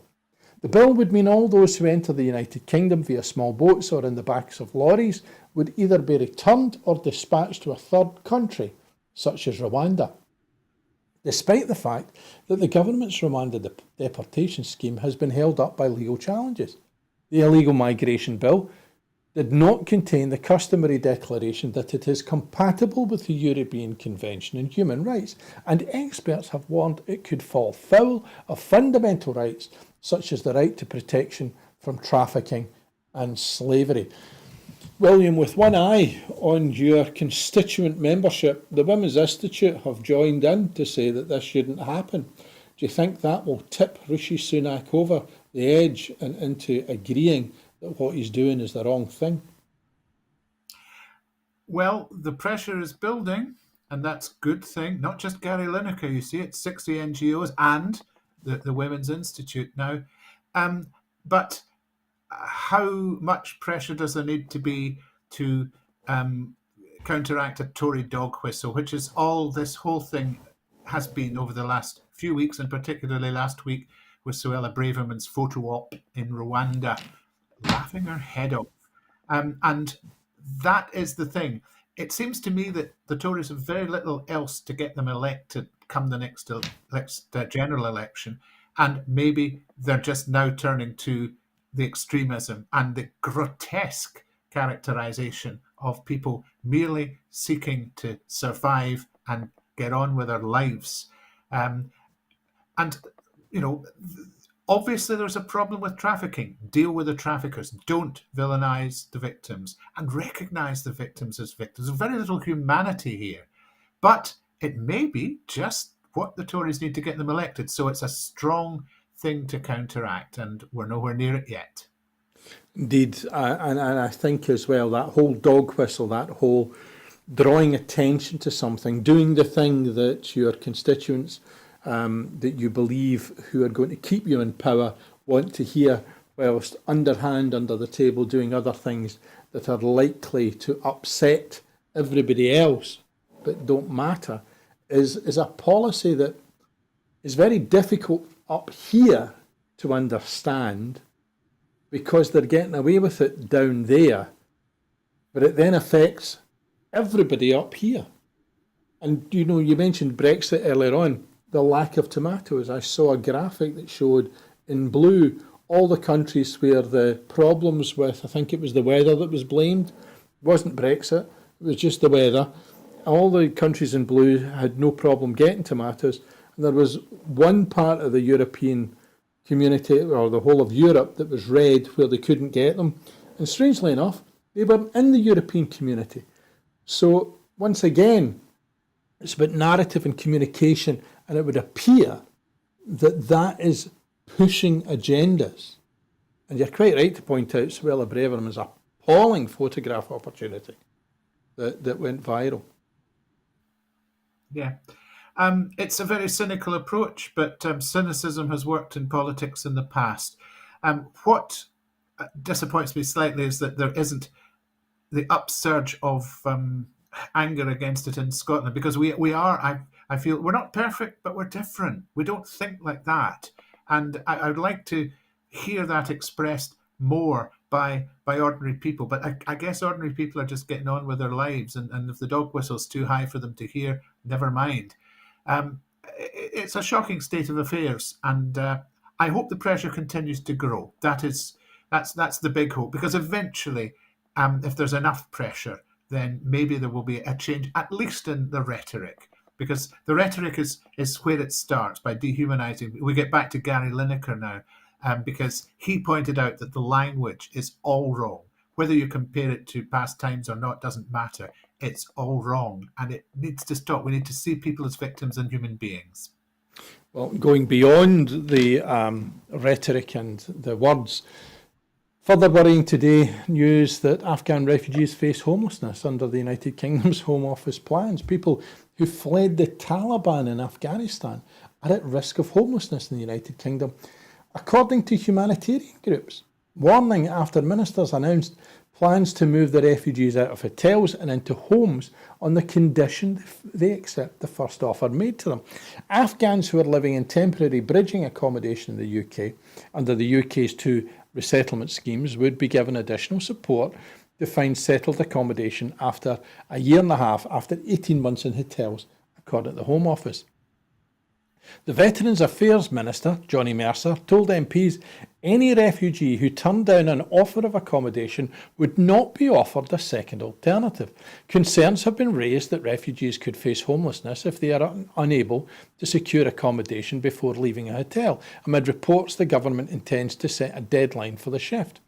The bill would mean all those who enter the United Kingdom via small boats or in the backs of lorries would either be returned or dispatched to a third country, such as Rwanda. Despite the fact that the government's Rwanda deportation scheme has been held up by legal challenges. The illegal migration bill did not contain the customary declaration that it is compatible with the European Convention on Human Rights, and experts have warned it could fall foul of fundamental rights such as the right to protection from trafficking and slavery. William, with one eye on your constituent membership, the Women's Institute have joined in to say that this shouldn't happen. Do you think that will tip Rishi Sunak over the edge and into agreeing that what he's doing is the wrong thing? Well, the pressure is building, and that's a good thing. Not just Gary Lineker, you see, it's 60 NGOs and the Women's Institute now. But how much pressure does there need to be to counteract a Tory dog whistle, which is all this whole thing has been over the last few weeks, and particularly last week with Suella Braverman's photo op in Rwanda, laughing her head off. And that is the thing. It seems to me that the Tories have very little else to get them elected come the next general election. And maybe they're just now turning to the extremism and the grotesque characterization of people merely seeking to survive and get on with their lives. And, you know, obviously there's a problem with trafficking. Deal with the traffickers. Don't villainize the victims and recognize the victims as victims. There's very little humanity here. But it may be just what the Tories need to get them elected. So it's a strong thing to counteract, and we're nowhere near it yet. Indeed, and I think as well, that whole dog whistle, that whole drawing attention to something, doing the thing that your constituents that you believe who are going to keep you in power want to hear, whilst underhand, under the table, doing other things that are likely to upset everybody else but don't matter, is a policy that is very difficult up here to understand, because they're getting away with it down there, but it then affects everybody up here. And you know, you mentioned Brexit earlier on, the lack of tomatoes. I saw a graphic that showed in blue all the countries where the problems with, I think it was the weather that was blamed. It wasn't Brexit, it was just the weather. All the countries in blue had no problem getting tomatoes. And there was one part of the European community, or the whole of Europe, that was red where they couldn't get them. And strangely enough, they were in the European community. So once again, it's about narrative and communication, and it would appear that that is pushing agendas. And you're quite right to point out Suella Braverman's appalling photograph opportunity that went viral. Yeah. It's a very cynical approach, but cynicism has worked in politics in the past. What disappoints me slightly is that there isn't the upsurge of anger against it in Scotland, because we are, I feel, we're not perfect, but we're different. We don't think like that. And I would like to hear that expressed more by ordinary people. But I guess ordinary people are just getting on with their lives. And if the dog whistle's too high for them to hear, never mind. It's a shocking state of affairs, and I hope the pressure continues to grow. That's the big hope, because eventually, if there's enough pressure, then maybe there will be a change, at least in the rhetoric, because the rhetoric is where it starts, by dehumanizing. We get back to Gary Lineker now, because he pointed out that the language is all wrong. Whether you compare it to past times or not doesn't matter. It's all wrong, and it needs to stop. We need to see people as victims and human beings. Well, going beyond the rhetoric and the words, further worrying today, news that Afghan refugees face homelessness under the United Kingdom's Home Office plans. People who fled the Taliban in Afghanistan are at risk of homelessness in the United Kingdom, according to humanitarian groups, warning after ministers announced plans to move the refugees out of hotels and into homes on the condition they accept the first offer made to them. Afghans who are living in temporary bridging accommodation in the UK under the UK's two resettlement schemes would be given additional support to find settled accommodation after a year and a half, after 18 months in hotels, according to the Home Office. The Veterans Affairs Minister, Johnny Mercer, told MPs any refugee who turned down an offer of accommodation would not be offered a second alternative. Concerns have been raised that refugees could face homelessness if they are unable to secure accommodation before leaving a hotel, amid reports the government intends to set a deadline for the shift.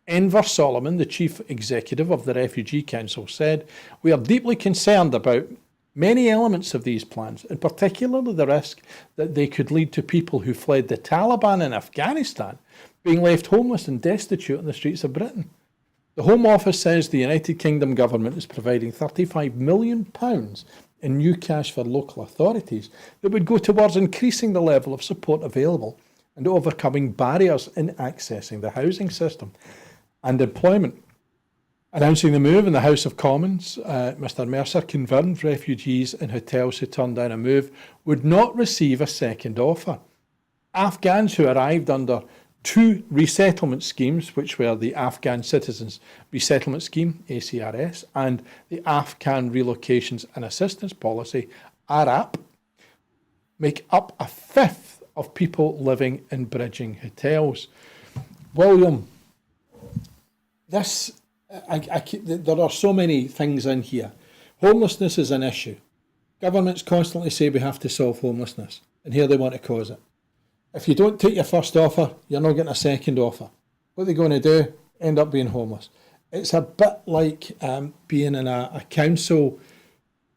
Enver Solomon, the chief executive of the Refugee Council, said, "We are deeply concerned about many elements of these plans, and particularly the risk that they could lead to people who fled the Taliban in Afghanistan being left homeless and destitute on the streets of Britain." The Home Office says the United Kingdom government is providing £35 million in new cash for local authorities that would go towards increasing the level of support available and overcoming barriers in accessing the housing system and employment. Announcing the move in the House of Commons, Mr Mercer confirmed refugees in hotels who turned down a move would not receive a second offer. Afghans who arrived under two resettlement schemes, which were the Afghan Citizens Resettlement Scheme, ACRS, and the Afghan Relocations and Assistance Policy, ARAP, make up a fifth of people living in bridging hotels. William, there are so many things in here. Homelessness is an issue. Governments constantly say we have to solve homelessness, and here they want to cause it. If you don't take your first offer, you're not getting a second offer. What are they going to do? End up being homeless. It's a bit like being in a council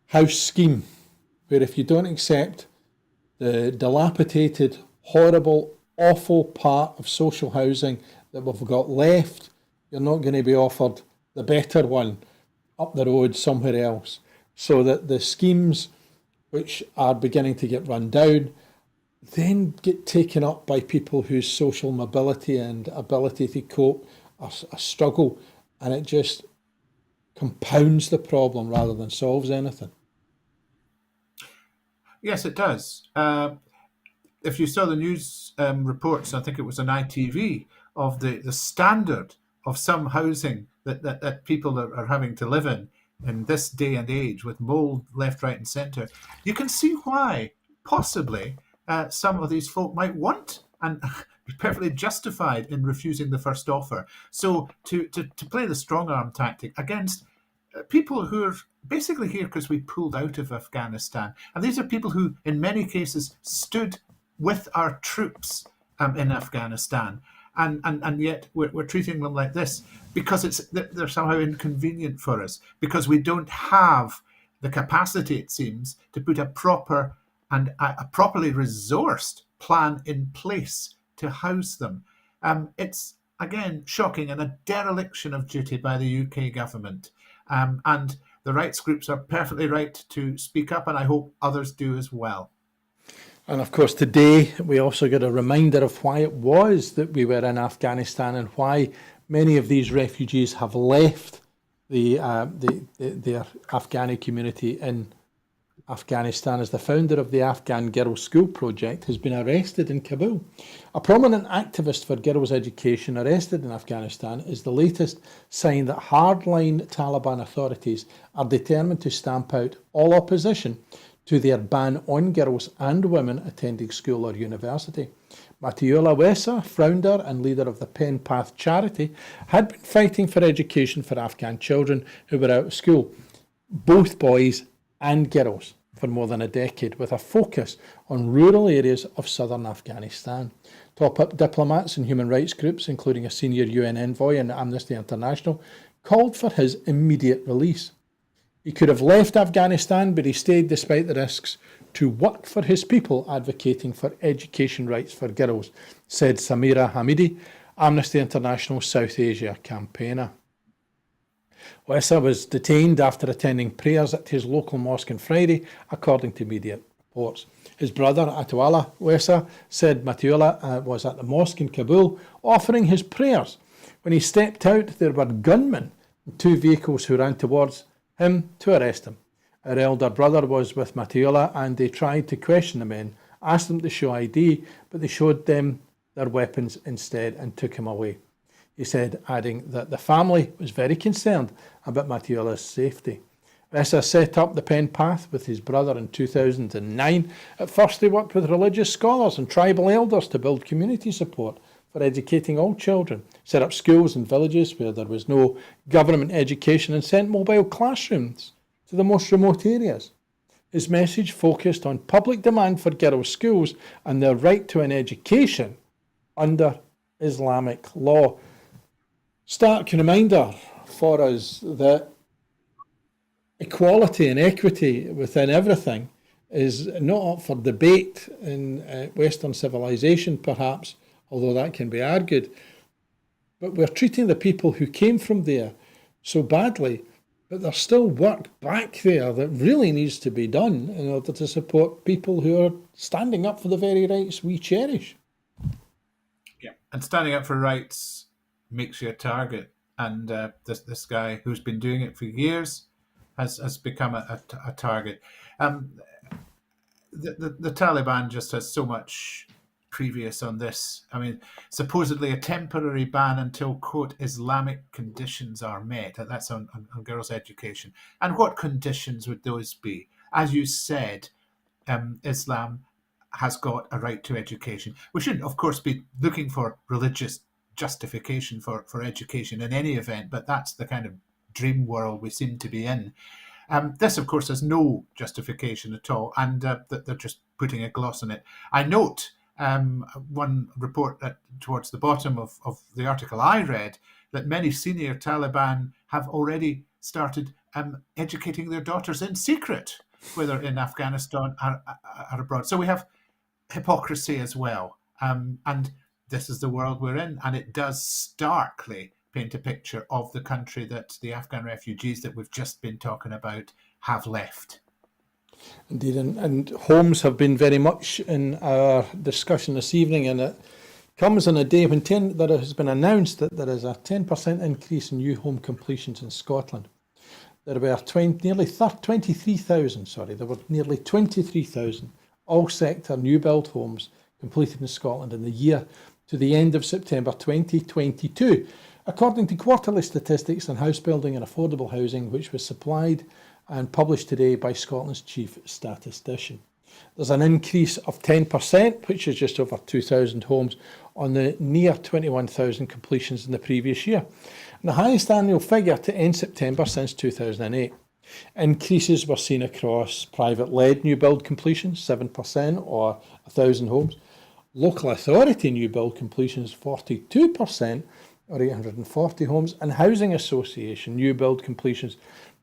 house scheme, where if you don't accept the dilapidated, horrible, awful part of social housing that we've got left, you're not going to be offered the better one up the road somewhere else. So that the schemes which are beginning to get run down then get taken up by people whose social mobility and ability to cope are a struggle, and it just compounds the problem rather than solves anything. Yes, it does. If you saw the news reports, I think it was on ITV, of the standard of some housing that people are having to live in this day and age, with mould left, right and centre, you can see why possibly some of these folk might want and be perfectly justified in refusing the first offer. So to play the strong arm tactic against people who are basically here because we pulled out of Afghanistan, and these are people who in many cases stood with our troops in Afghanistan, and yet we're treating them like this because they're somehow inconvenient for us, because we don't have the capacity, it seems, to put a proper and a properly resourced plan in place to house them. It's, again, shocking and a dereliction of duty by the UK government. And the rights groups are perfectly right to speak up, and I hope others do as well. And of course, today we also get a reminder of why it was that we were in Afghanistan and why many of these refugees have left their Afghani community in Afghanistan, as the founder of the Afghan Girls' School Project has been arrested in Kabul. A prominent activist for girls' education arrested in Afghanistan is the latest sign that hardline Taliban authorities are determined to stamp out all opposition to their ban on girls and women attending school or university. Matiullah Wessa, founder and leader of the Pen Path charity, had been fighting for education for Afghan children who were out of school, both boys and girls, for more than a decade, with a focus on rural areas of southern Afghanistan. Top diplomats and human rights groups, including a senior UN envoy and Amnesty International, called for his immediate release. He could have left Afghanistan, but he stayed despite the risks to work for his people, advocating for education rights for girls, said Samira Hamidi, Amnesty International South Asia campaigner. Wessa was detained after attending prayers at his local mosque on Friday, according to media reports. His brother, Atwala Wessa, said Matiullah was at the mosque in Kabul offering his prayers. When he stepped out, there were gunmen in two vehicles who ran towards him to arrest him. Her elder brother was with Matiullah, and they tried to question the men, asked them to show ID, but they showed them their weapons instead and took him away. He said, adding that the family was very concerned about Matiullah's safety. Essa set up the Pen Path with his brother in 2009. At first, they worked with religious scholars and tribal elders to build community support for educating all children, set up schools in villages where there was no government education, and sent mobile classrooms to the most remote areas. His message focused on public demand for girls' schools and their right to an education under Islamic law. Stark reminder for us that equality and equity within everything is not up for debate in Western civilization, perhaps, although that can be argued. But we're treating the people who came from there so badly, but there's still work back there that really needs to be done in order to support people who are standing up for the very rights we cherish. Yeah, and standing up for rights makes you a target. And this guy who's been doing it for years has become a target. The Taliban just has so much previous on this. I mean, supposedly a temporary ban until, quote, Islamic conditions are met. That's on girls' education. And what conditions would those be? As you said, Islam has got a right to education. We shouldn't, of course, be looking for religious justification for education in any event, but that's the kind of dream world we seem to be in. This, of course, has no justification at all, and they're just putting a gloss on it. I note one report towards the bottom of the article I read that many senior Taliban have already started educating their daughters in secret, whether in Afghanistan or abroad. So we have hypocrisy as well. And this is the world we're in, and it does starkly paint a picture of the country that the Afghan refugees that we've just been talking about have left. Indeed, and homes have been very much in our discussion this evening, and it comes on a day when there has been announced that there is a 10% increase in new home completions in Scotland. There were nearly 23,000 all-sector new build homes completed in Scotland in the year to the end of September 2022, according to quarterly statistics on house building and affordable housing, which was supplied and published today by Scotland's chief statistician. There's an increase of 10%, which is just over 2,000 homes, on the near 21,000 completions in the previous year, and the highest annual figure to end September since 2008. Increases were seen across private-led new build completions, 7% or 1,000 homes, local authority new build completions, 42% or 840 homes, and housing association new build completions,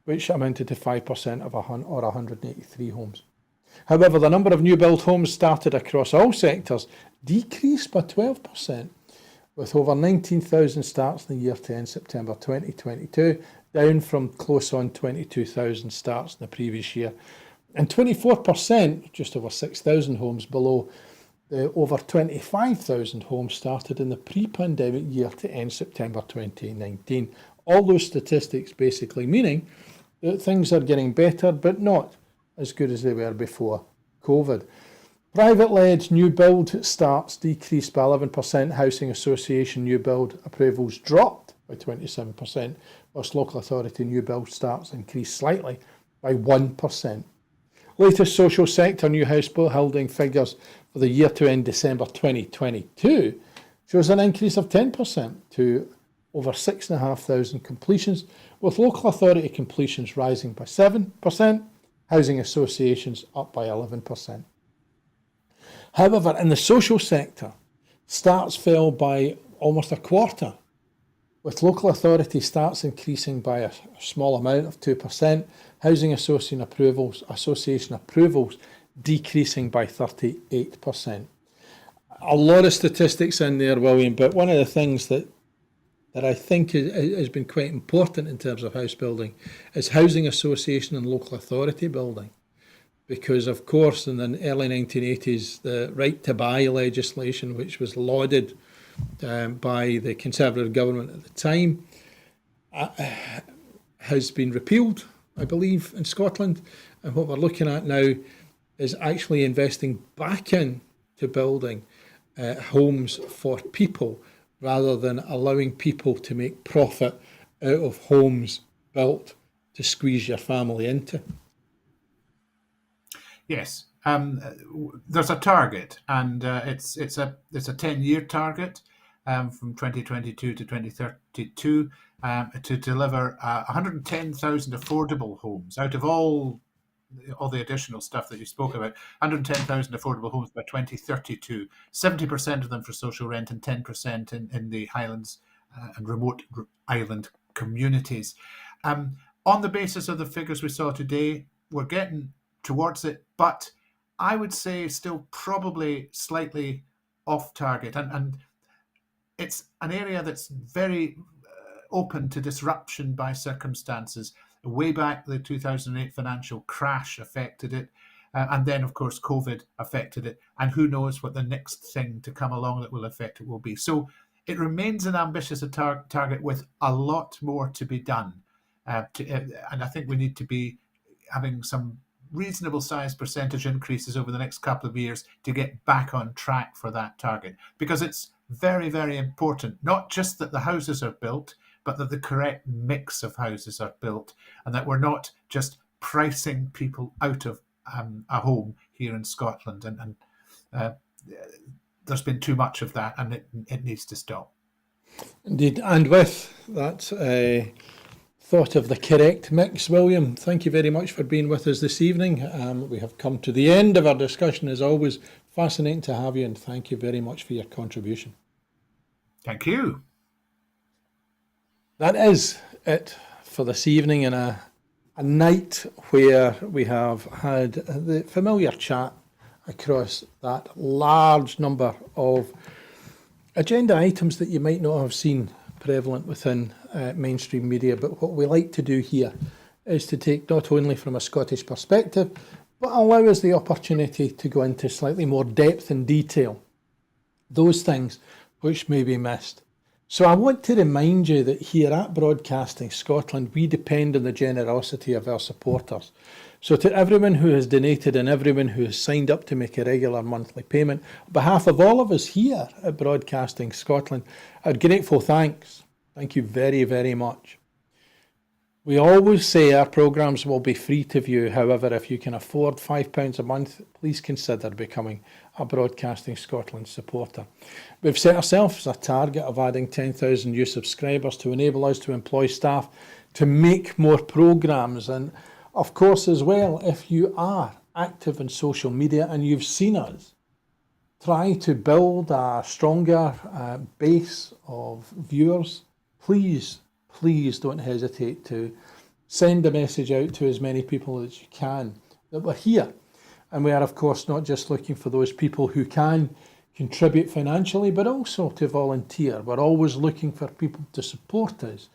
which amounted to 5% or 183 homes. However, the number of new build homes started across all sectors decreased by 12%, with over 19,000 starts in the year to end September 2022, down from close on 22,000 starts in the previous year, and 24%, just over 6,000 homes below the over 25,000 homes started in the pre-pandemic year to end September 2019. All those statistics basically meaning that things are getting better, but not as good as they were before COVID. Private-led new build starts decreased by 11%. Housing association new build approvals dropped by 27%, whilst local authority new build starts increased slightly by 1%. Latest social sector new house building figures for the year to end December 2022 shows an increase of 10% to over 6,500 completions, with local authority completions rising by 7%, housing associations up by 11%. However, in the social sector, starts fell by almost a quarter, with local authority starts increasing by a small amount of 2%, housing association approvals decreasing by 38%. A lot of statistics in there, William, but one of the things that I think has been quite important in terms of house building is housing association and local authority building. Because, of course, in the early 1980s, the right to buy legislation, which was lauded by the Conservative government at the time, has been repealed, I believe, in Scotland. And what we're looking at now is actually investing back into building homes for people, rather than allowing people to make profit out of homes built to squeeze your family into. Yes, there's a target, and it's a 10-year target from 2022 to 2032 to deliver 110,000 affordable homes out of all the additional stuff that you spoke about. 110,000 affordable homes by 2032. 70% of them for social rent and 10% in the Highlands and remote island communities. On the basis of the figures we saw today, we're getting towards it, but I would say still probably slightly off target. And it's an area that's very open to disruption by circumstances. Way back, the 2008 financial crash affected it. And then, of course, COVID affected it. And who knows what the next thing to come along that will affect it will be. So it remains an ambitious target with a lot more to be done. And I think we need to be having some reasonable sized percentage increases over the next couple of years to get back on track for that target. Because it's very, very important, not just that the houses are built, but that the correct mix of houses are built, and that we're not just pricing people out of a home here in Scotland. And there's been too much of that, and it needs to stop. Indeed. And with that thought of the correct mix, William, thank you very much for being with us this evening. We have come to the end of our discussion. As always, fascinating to have you, and thank you very much for your contribution. Thank you. That is it for this evening, in a night where we have had the familiar chat across that large number of agenda items that you might not have seen prevalent within mainstream media. But what we like to do here is to take not only from a Scottish perspective, but allow us the opportunity to go into slightly more depth and detail those things which may be missed. So I want to remind you that here at Broadcasting Scotland, we depend on the generosity of our supporters. So to everyone who has donated and everyone who has signed up to make a regular monthly payment, on behalf of all of us here at Broadcasting Scotland, our grateful thanks. Thank you very, very much. We always say our programmes will be free to view. However, if you can afford £5 a month, please consider becoming a Broadcasting Scotland supporter. We've set ourselves a target of adding 10,000 new subscribers to enable us to employ staff to make more programmes. And of course, as well, if you are active in social media and you've seen us try to build a stronger base of viewers, please don't hesitate to send a message out to as many people as you can that we're here. And we are, of course, not just looking for those people who can contribute financially, but also to volunteer. We're always looking for people to support us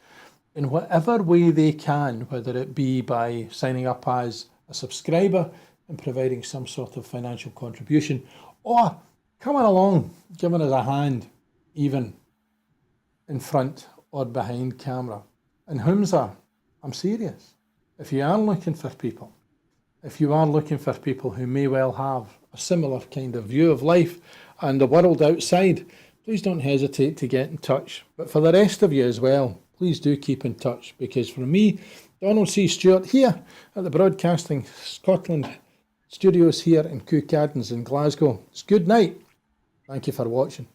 in whatever way they can, whether it be by signing up as a subscriber and providing some sort of financial contribution, or coming along, giving us a hand, even in front or behind camera. And Humza, I'm serious. If you are looking for people, if you are looking for people who may well have a similar kind of view of life and the world outside, please don't hesitate to get in touch. But for the rest of you as well, please do keep in touch, because for me, Donald C. Stewart here at the Broadcasting Scotland studios here in Cook Gardens in Glasgow, it's good night. Thank you for watching.